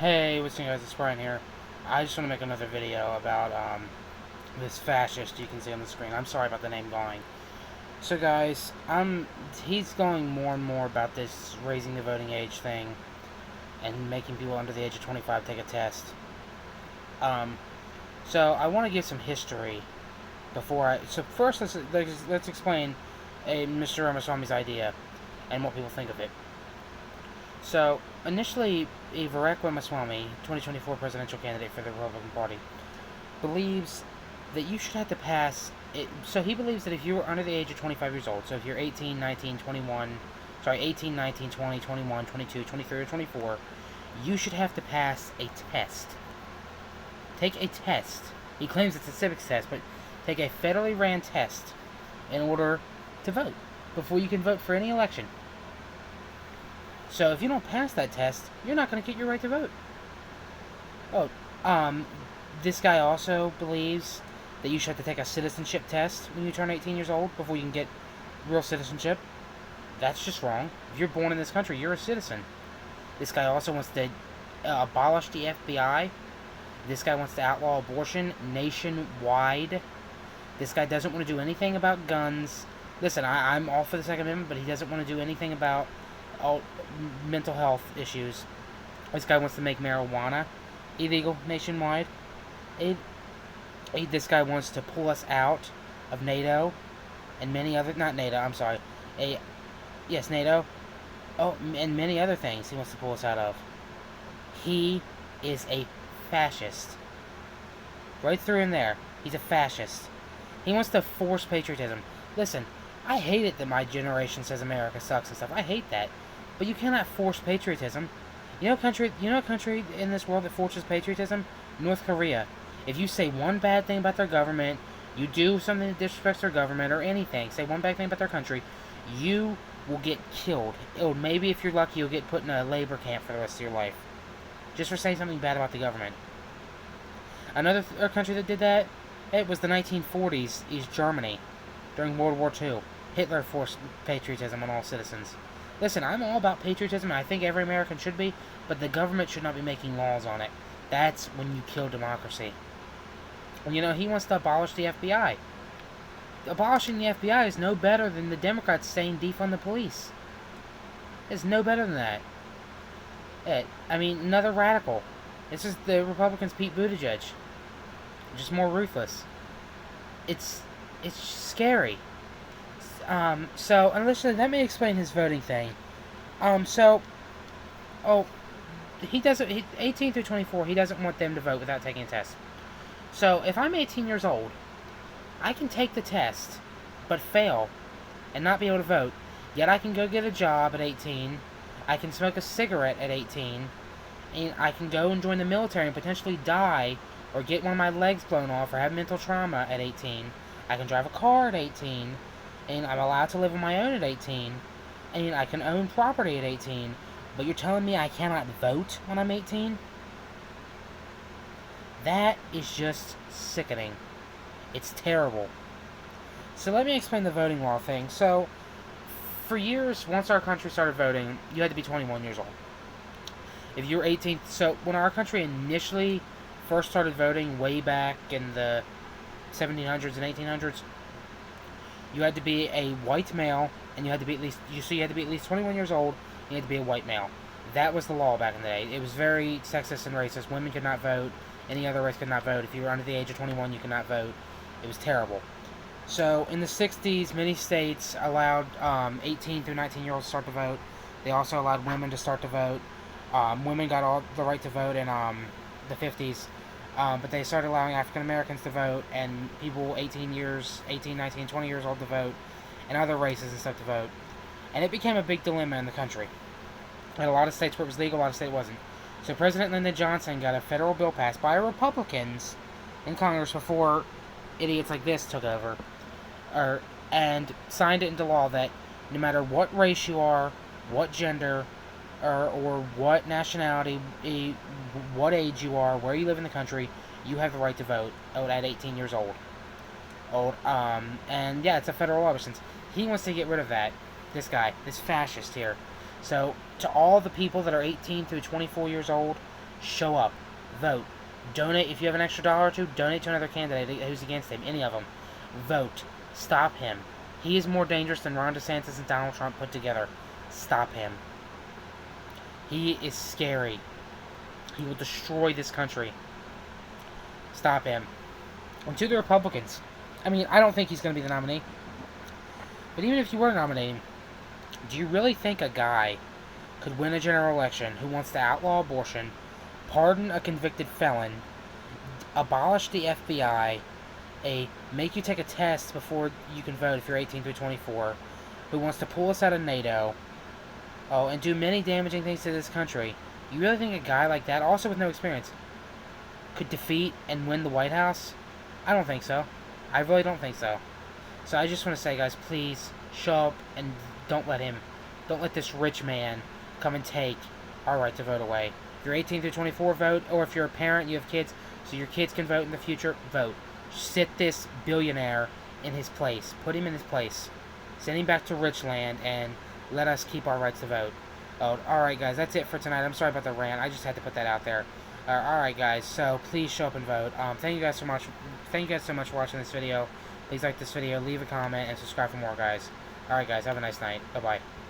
Hey, what's up guys, it's Brian here. I just want to make another video about this fascist you can see on the screen. I'm sorry about the name going. So guys, he's going more and more about this raising the voting age thing and making people under the age of 25 take a test. Um, so I want to give some history before so first let's explain Mr. Ramaswamy's idea and what people think of it. So, initially, Barack Ramaswamy, 2024 presidential candidate for the Republican Party, believes that you should have to pass it. So he believes that if you are under the age of 25 years old, so if you're 18, 19, 21, 18, 19, 20, 21, 22, 23, or 24, you should have to pass a test. Take a test. He claims it's a civics test, but take a federally ran test in order to vote, before you can vote for any election. So if you don't pass that test, you're not going to get your right to vote. This guy also believes that you should have to take a citizenship test when you turn 18 years old before you can get real citizenship. That's just wrong. If you're born in this country, you're a citizen. This guy also wants to abolish the FBI. This guy wants to outlaw abortion nationwide. This guy doesn't want to do anything about guns. Listen, I'm all for the Second Amendment, but he doesn't want to do anything about mental health issues. This guy wants to make marijuana illegal nationwide. This guy wants to pull us out of NATO and many other, not NATO, I'm sorry. Yes, NATO. Oh, and many other things he wants to pull us out of. He is a fascist. Right through and there. He's a fascist. He wants to force patriotism. Listen, I hate it that my generation says America sucks and stuff. I hate that. But you cannot force patriotism. You know a country in this world that forces patriotism? North Korea. If you say one bad thing about their government, you do something that disrespects their government or anything, say one bad thing about their country, you will get killed. Maybe if you're lucky, you'll get put in a labor camp for the rest of your life. Just for saying something bad about the government. Another country that did that, it was the 1940s, is Germany. During World War II. Hitler forced patriotism on all citizens. Listen, I'm all about patriotism, and I think every American should be, but the government should not be making laws on it. That's when you kill democracy. And he wants to abolish the FBI. Abolishing the FBI is no better than the Democrats saying defund the police. It's no better than that. Another radical. This is the Republicans' Pete Buttigieg. Just more ruthless. It's scary. Let me explain his voting thing. He doesn't, 18 through 24, he doesn't want them to vote without taking a test. So, if I'm 18 years old, I can take the test, but fail, and not be able to vote, yet I can go get a job at 18, I can smoke a cigarette at 18, and I can go and join the military and potentially die, or get one of my legs blown off, or have mental trauma at 18, I can drive a car at 18, and I'm allowed to live on my own at 18, and I can own property at 18, but you're telling me I cannot vote when I'm 18? That is just sickening. It's terrible. So let me explain the voting law thing. So, for years, once our country started voting, you had to be 21 years old. If you were 18, so when our country initially first started voting way back in the 1700s and 1800s, you had to be a white male, and you had to be at least 21 years old, and you had to be a white male. That was the law back in the day. It was very sexist and racist. Women could not vote. Any other race could not vote. If you were under the age of 21, you could not vote. It was terrible. So, in the 60s, many states allowed 18 through 19-year-olds to start to vote. They also allowed women to start to vote. Women got all the right to vote in the 50s. But they started allowing African Americans to vote, and people 18, 19, 20 years old to vote, and other races and stuff to vote. And it became a big dilemma in the country. In a lot of states where it was legal, a lot of states it wasn't. So President Lyndon Johnson got a federal bill passed by Republicans in Congress before idiots like this took over, and signed it into law that no matter what race you are, what gender, or what nationality, what age you are, where you live in the country, you have the right to vote at 18 years old. And yeah, it's a federal law since he wants to get rid of that. This guy, this fascist here. So, to all the people that are 18 through 24 years old, Show up. Vote. Donate. If you have an extra dollar or two, donate to another candidate who's against him. Any of them. Vote. Stop him. He is more dangerous than Ron DeSantis and Donald Trump put together. Stop him. He is scary. He will destroy this country. Stop him. And to the Republicans, I mean, I don't think he's going to be the nominee. But even if you were nominating, do you really think a guy could win a general election who wants to outlaw abortion, pardon a convicted felon, abolish the FBI, make you take a test before you can vote if you're 18 through 24, who wants to pull us out of NATO, and do many damaging things to this country? You really think a guy like that, also with no experience, could defeat and win the White House? I don't think so. I really don't think so. So I just want to say, guys, please show up and don't let this rich man come and take our right to vote away. If you're 18 through 24, vote, or if you're a parent, you have kids, so your kids can vote in the future, vote. Sit this billionaire in his place. Put him in his place. Send him back to Richland and let us keep our rights to vote. Alright, guys, that's it for tonight. I'm sorry about the rant. I just had to put that out there. Alright, guys, so please show up and vote. Thank you guys so much. Thank you guys so much for watching this video. Please like this video, leave a comment, and subscribe for more, guys. Alright, guys, have a nice night. Bye-bye.